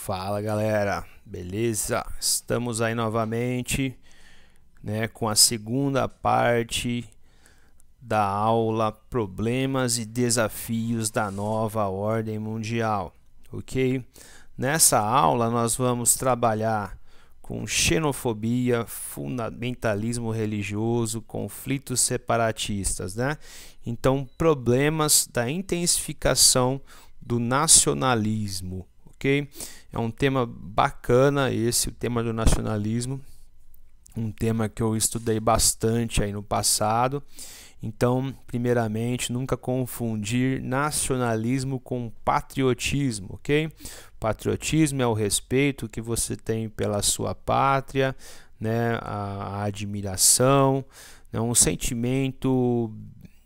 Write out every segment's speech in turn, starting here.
Fala galera, beleza? Estamos aí novamente, né, com a segunda parte da aula Problemas e Desafios da Nova Ordem Mundial, ok? Nessa aula nós vamos trabalhar com xenofobia, fundamentalismo religioso, conflitos separatistas, né? Então, problemas da intensificação do nacionalismo, ok? É um tema bacana esse, o tema do nacionalismo, um tema que eu estudei bastante aí no passado. Então, primeiramente, nunca confundir nacionalismo com patriotismo, ok? Patriotismo é o respeito que você tem pela sua pátria, né? A admiração, né? Um sentimento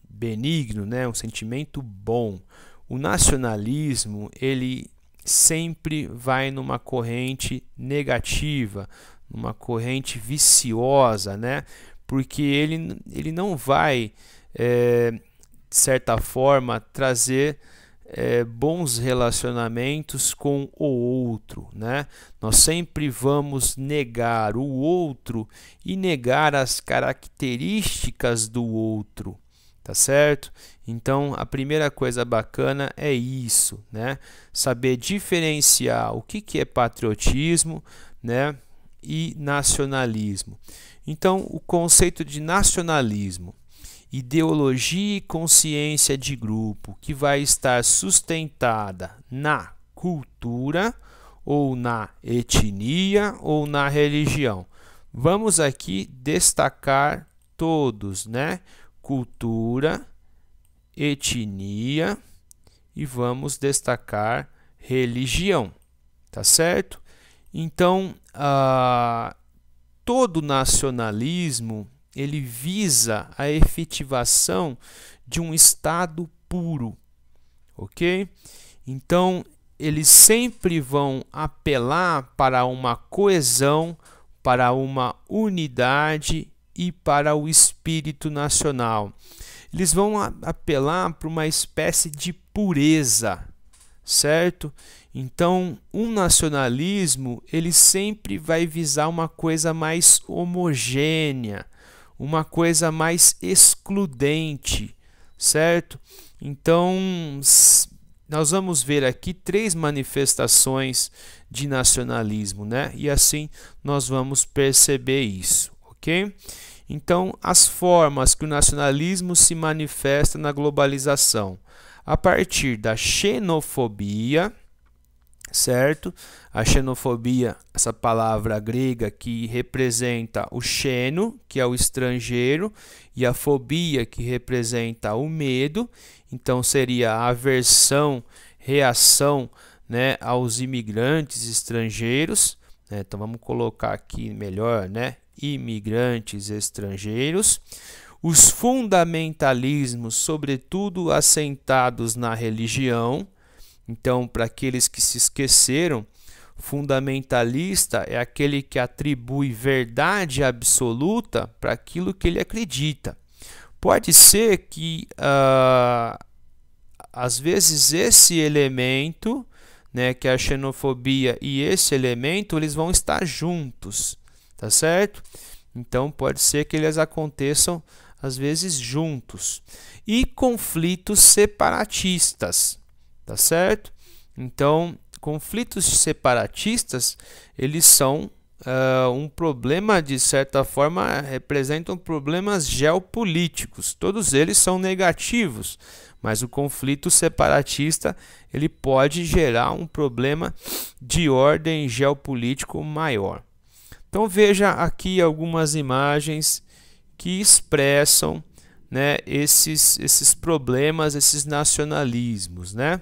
benigno, né? Um sentimento bom. O nacionalismo, ele sempre vai numa corrente negativa, numa corrente viciosa, né? Porque ele não vai, de certa forma, trazer bons relacionamentos com o outro, né? Nós sempre vamos negar o outro e negar as características do outro, tá certo? Então, a primeira coisa bacana é isso, né? Saber diferenciar o que é patriotismo, né, e nacionalismo. Então, o conceito de nacionalismo, ideologia e consciência de grupo que vai estar sustentada na cultura ou na etnia ou na religião. Vamos aqui destacar todos, né? Cultura, etnia e vamos destacar religião, tá certo? Então, todo nacionalismo ele visa a efetivação de um Estado puro, ok? Então, eles sempre vão apelar para uma coesão, para uma unidade e para o espírito nacional. Eles vão apelar para uma espécie de pureza, certo? Então, um nacionalismo, ele sempre vai visar uma coisa mais homogênea, uma coisa mais excludente, certo? Então, nós vamos ver aqui 3 manifestações de nacionalismo, né? E assim nós vamos perceber isso, ok? Então, as formas que o nacionalismo se manifesta na globalização. A partir da xenofobia, certo? A xenofobia, essa palavra grega que representa o xeno, que é o estrangeiro, e a fobia, que representa o medo. Então, seria a aversão, reação, né, aos imigrantes estrangeiros, né? Então, vamos colocar aqui melhor, né? Imigrantes estrangeiros. Os fundamentalismos, sobretudo assentados na religião. Então, para aqueles que se esqueceram, fundamentalista é aquele que atribui verdade absoluta para aquilo que ele acredita. Pode ser que, às vezes, esse elemento, né, que é a xenofobia e esse elemento, eles vão estar juntos, tá certo? Então, pode ser que eles aconteçam, às vezes, juntos. E conflitos separatistas. Tá certo? Então, conflitos separatistas, eles são um problema, de certa forma, representam problemas geopolíticos. Todos eles são negativos, mas o conflito separatista, ele pode gerar um problema de ordem geopolítico maior. Então, veja aqui algumas imagens que expressam, né, esses problemas, esses nacionalismos, né?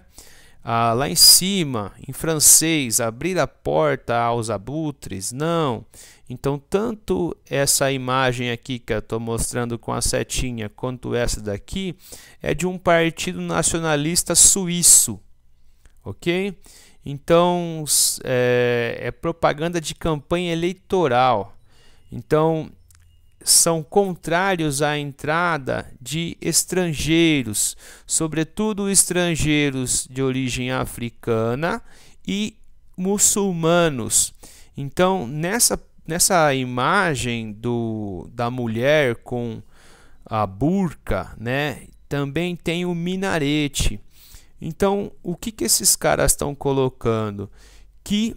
Lá em cima, em francês, abrir a porta aos abutres, não. Então, tanto essa imagem aqui que eu estou mostrando com a setinha, quanto essa daqui, é de um partido nacionalista suíço, ok? Então, é propaganda de campanha eleitoral. Então, são contrários à entrada de estrangeiros, sobretudo estrangeiros de origem africana e muçulmanos. Então, nessa imagem da mulher com a burca, né, também tem o minarete. Então, o que esses caras estão colocando? Que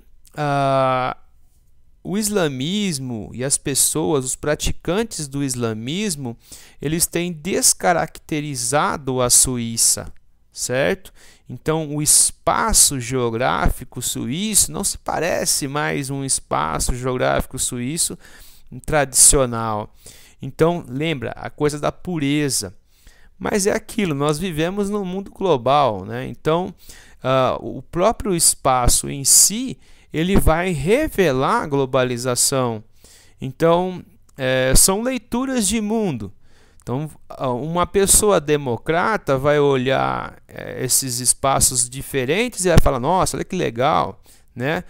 o islamismo e as pessoas, os praticantes do islamismo, eles têm descaracterizado a Suíça, certo? Então, o espaço geográfico suíço não se parece mais um espaço geográfico suíço tradicional. Então, lembra a coisa da pureza. Mas é aquilo, nós vivemos num mundo global, né? Então, o próprio espaço em si, ele vai revelar a globalização. Então, são leituras de mundo. Então, uma pessoa democrata vai olhar esses espaços diferentes e vai falar, nossa, olha que legal, né?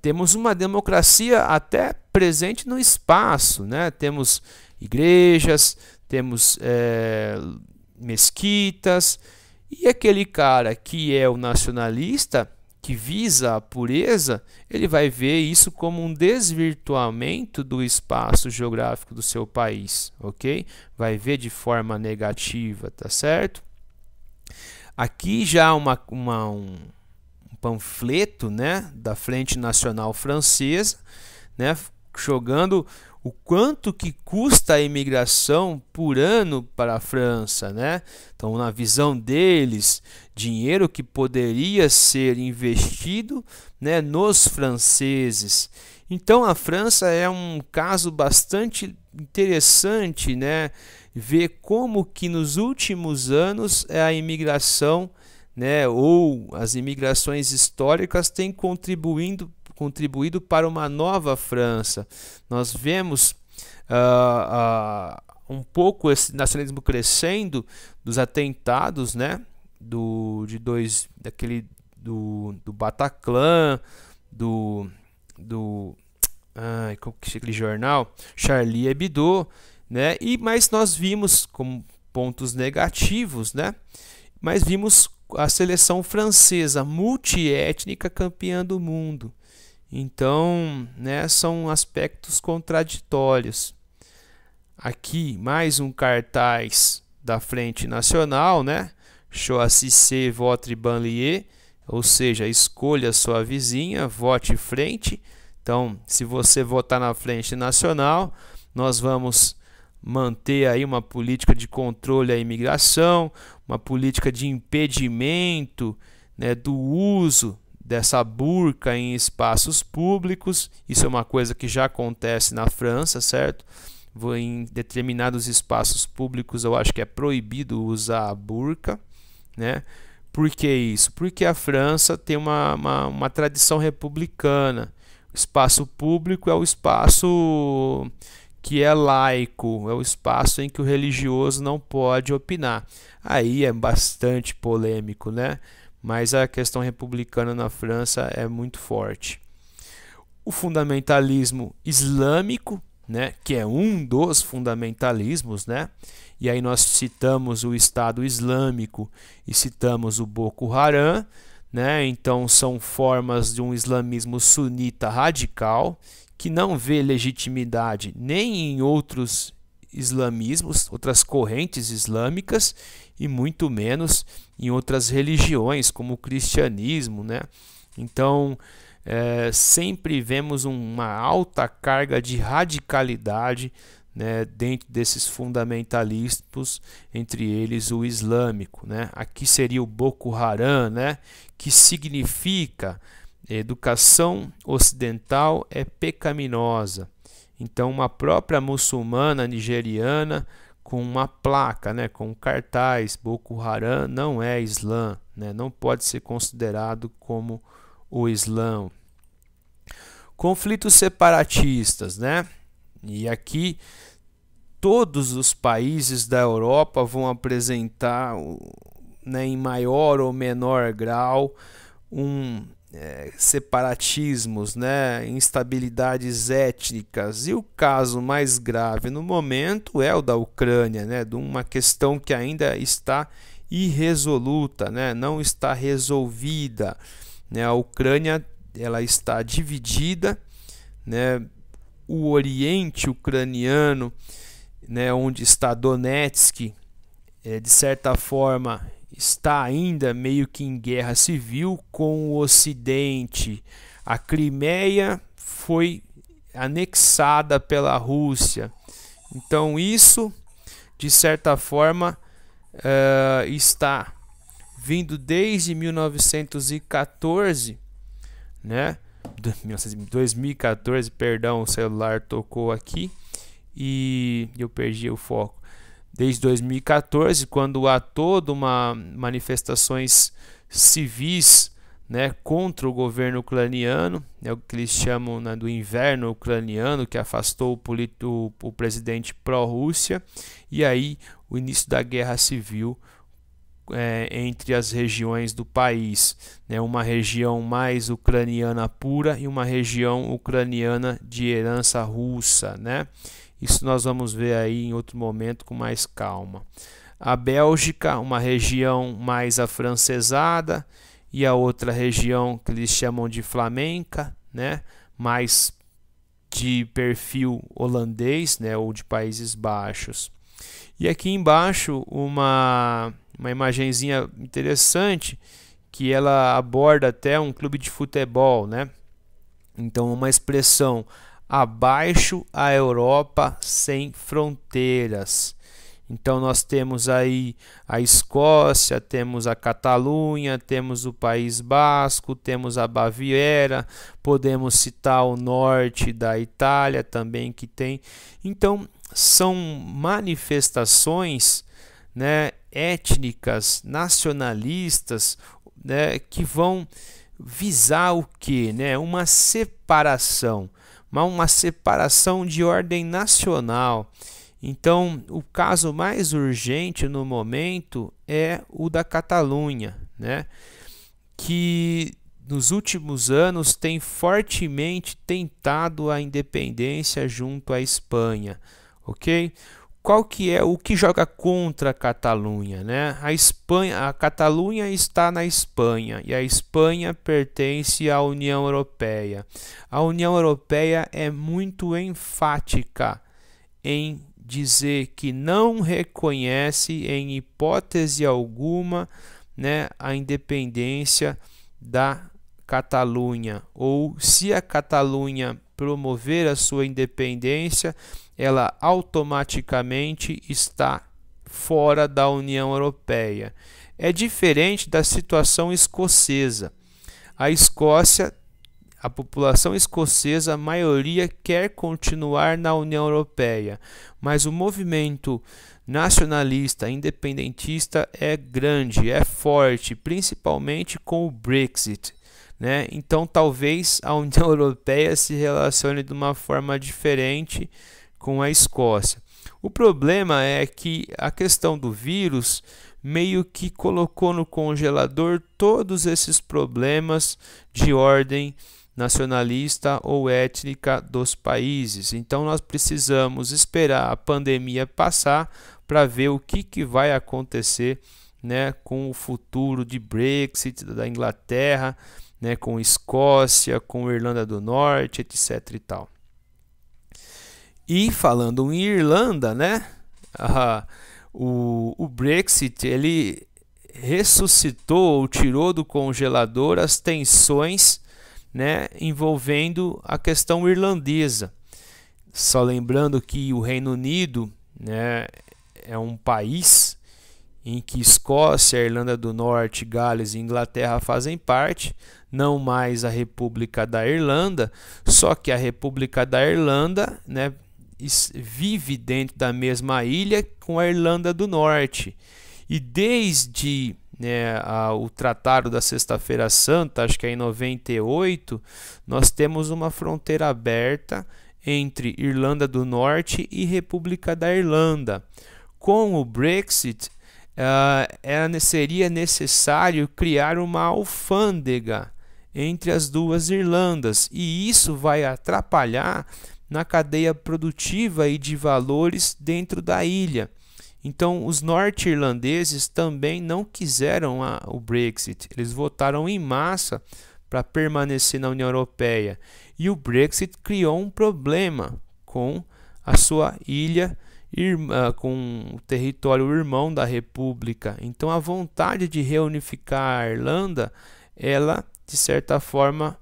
Temos uma democracia até presente no espaço, né? Temos igrejas, temos mesquitas, e aquele cara que é o nacionalista, que visa a pureza, ele vai ver isso como um desvirtuamento do espaço geográfico do seu país, ok? Vai ver de forma negativa, tá certo? Aqui já um panfleto, né, da Frente Nacional Francesa, né, jogando o quanto que custa a imigração por ano para a França, né? Então, na visão deles, dinheiro que poderia ser investido, né, nos franceses. Então, a França é um caso bastante interessante, né? Ver como que nos últimos anos a imigração, né, ou as imigrações históricas têm contribuído para uma nova França. Nós vemos um pouco esse nacionalismo crescendo dos atentados, né, do Bataclan, como que é aquele jornal? Charlie Hebdo, né? Mas nós vimos como pontos negativos, né? Mas vimos a seleção francesa multiétnica campeã do mundo. Então, né, são aspectos contraditórios. Aqui, mais um cartaz da Frente Nacional, né? Choisissez votre banlieue, ou seja, escolha sua vizinha, vote frente. Então, se você votar na Frente Nacional, nós vamos manter aí uma política de controle à imigração, uma política de impedimento, né, do uso dessa burca em espaços públicos. Isso é uma coisa que já acontece na França, certo? Em determinados espaços públicos eu acho que é proibido usar a burca, né? Por que isso? Porque a França tem uma tradição republicana. O espaço público é o espaço que é laico, é o espaço em que o religioso não pode opinar. Aí é bastante polêmico, né? Mas a questão republicana na França é muito forte. O fundamentalismo islâmico, né, que é um dos fundamentalismos, né? E aí nós citamos o Estado Islâmico e citamos o Boko Haram, né? Então são formas de um islamismo sunita radical que não vê legitimidade nem em outros islamismos, outras correntes islâmicas, e muito menos em outras religiões como o cristianismo, né? Então sempre vemos uma alta carga de radicalidade, né, dentro desses fundamentalistas, entre eles o islâmico, né? Aqui seria o Boko Haram, né, que significa educação ocidental é pecaminosa. Então uma própria muçulmana nigeriana com uma placa, né, com um cartaz, Boko Haram não é Islã, né, não pode ser considerado como o Islã. Conflitos separatistas, né? E aqui todos os países da Europa vão apresentar, né, em maior ou menor grau, separatismos, né, instabilidades étnicas. E o caso mais grave no momento é o da Ucrânia, né, de uma questão que ainda está irresoluta, né, não está resolvida, né. A Ucrânia ela está dividida, né? O Oriente ucraniano, né, onde está Donetsk, de certa forma está ainda meio que em guerra civil com o Ocidente. A Crimeia foi anexada pela Rússia. Então isso, de certa forma, está vindo desde 1914, né? 2014, perdão, o celular tocou aqui e eu perdi o foco. Desde 2014, quando há toda uma manifestações civis, né, contra o governo ucraniano, né, o que eles chamam, né, do inverno ucraniano, que afastou o presidente pró-Rússia, e aí o início da guerra civil entre as regiões do país, né, uma região mais ucraniana pura e uma região ucraniana de herança russa, né? Isso nós vamos ver aí em outro momento com mais calma. A Bélgica, uma região mais afrancesada, e a outra região que eles chamam de flamenca, né, mais de perfil holandês, né, ou de Países Baixos. E aqui embaixo uma imagenzinha interessante que ela aborda até um clube de futebol, né? Então uma expressão: abaixo a Europa sem fronteiras. Então nós temos aí a Escócia, temos a Catalunha, temos o País Basco, temos a Baviera, podemos citar o norte da Itália também que tem. Então são manifestações, né, étnicas, nacionalistas, né, que vão visar o quê? Né? Uma separação de ordem nacional. Então, o caso mais urgente no momento é o da Catalunha, né? Que nos últimos anos tem fortemente tentado a independência junto à Espanha, ok? Qual que é o que joga contra a Catalunha, né? A Catalunha está na Espanha e a Espanha pertence à União Europeia. A União Europeia é muito enfática em dizer que não reconhece em hipótese alguma, né, a independência da Catalunha, ou se a Catalunha promover a sua independência, ela automaticamente está fora da União Europeia. É diferente da situação escocesa. A Escócia, a população escocesa, a maioria quer continuar na União Europeia, mas o movimento nacionalista, independentista é grande, é forte, principalmente com o Brexit, né? Então talvez a União Europeia se relacione de uma forma diferente com a Escócia. O problema é que a questão do vírus meio que colocou no congelador todos esses problemas de ordem nacionalista ou étnica dos países. Então nós precisamos esperar a pandemia passar para ver o que vai acontecer, né, com o futuro de Brexit da Inglaterra, né, com Escócia, com Irlanda do Norte, etc. e tal. E falando em Irlanda, né, o Brexit ele ressuscitou ou tirou do congelador as tensões, né, envolvendo a questão irlandesa. Só lembrando que o Reino Unido, né, é um país em que Escócia, Irlanda do Norte, Gales e Inglaterra fazem parte, não mais a República da Irlanda, só que a República da Irlanda, né, vive dentro da mesma ilha com a Irlanda do Norte. E desde, né, o Tratado da Sexta-feira Santa, acho que é em 98, nós temos uma fronteira aberta entre Irlanda do Norte e República da Irlanda. Com o Brexit, seria necessário criar uma alfândega entre as duas Irlandas, e isso vai atrapalhar na cadeia produtiva e de valores dentro da ilha. Então, os norte-irlandeses também não quiseram o Brexit. Eles votaram em massa para permanecer na União Europeia. E o Brexit criou um problema com a sua ilha, com o território irmão da República. Então a vontade de reunificar a Irlanda, ela de certa forma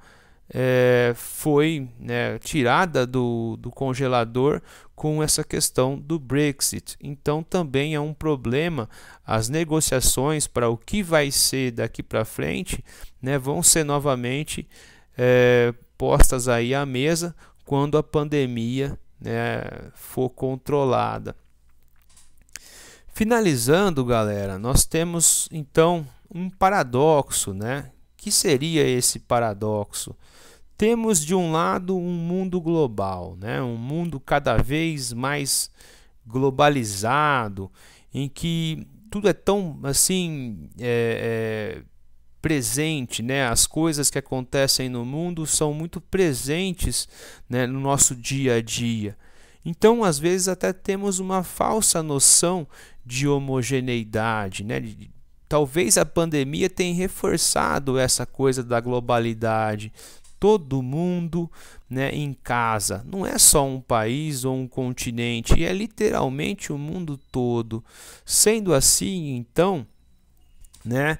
foi, né, tirada do congelador com essa questão do Brexit. Então também é um problema. As negociações para o que vai ser daqui para frente, né, vão ser novamente postas aí à mesa quando a pandemia, né, for controlada. Finalizando, galera, nós temos então um paradoxo, né? Que seria esse paradoxo? Temos de um lado um mundo global, né? Um mundo cada vez mais globalizado, em que tudo é tão assim presente, né? As coisas que acontecem no mundo são muito presentes, né, no nosso dia a dia. Então, às vezes até temos uma falsa noção de homogeneidade, né? Talvez a pandemia tenha reforçado essa coisa da globalidade. Todo mundo, né, em casa. Não é só um país ou um continente, é literalmente o mundo todo. Sendo assim, então, né,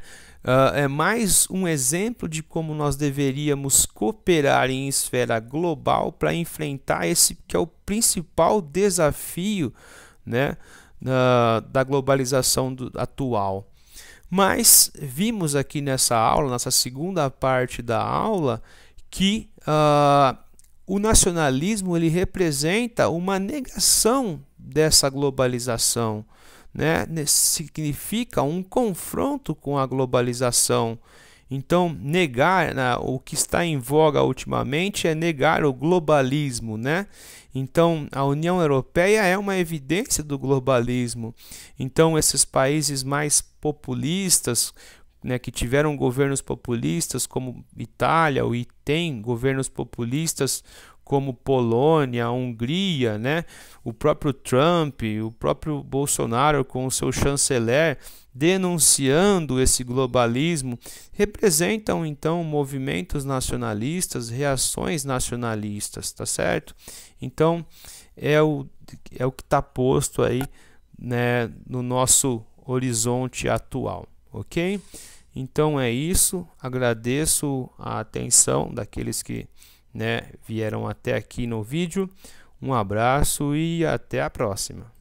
é mais um exemplo de como nós deveríamos cooperar em esfera global para enfrentar esse que é o principal desafio, né, da globalização atual. Mas vimos aqui nessa aula, nessa segunda parte da aula, que o nacionalismo ele representa uma negação dessa globalização, né? Significa um confronto com a globalização. Então, negar, né, o que está em voga ultimamente é negar o globalismo, né? Então, a União Europeia é uma evidência do globalismo. Então, esses países mais populistas, né, que tiveram governos populistas como Itália, e tem governos populistas como Polônia, Hungria, né? O próprio Trump, o próprio Bolsonaro com o seu chanceler denunciando esse globalismo, representam então movimentos nacionalistas, reações nacionalistas, tá certo? Então é o que está posto aí, né, no nosso horizonte atual, ok? Então é isso, agradeço a atenção daqueles que, né, vieram até aqui no vídeo. Um abraço e até a próxima.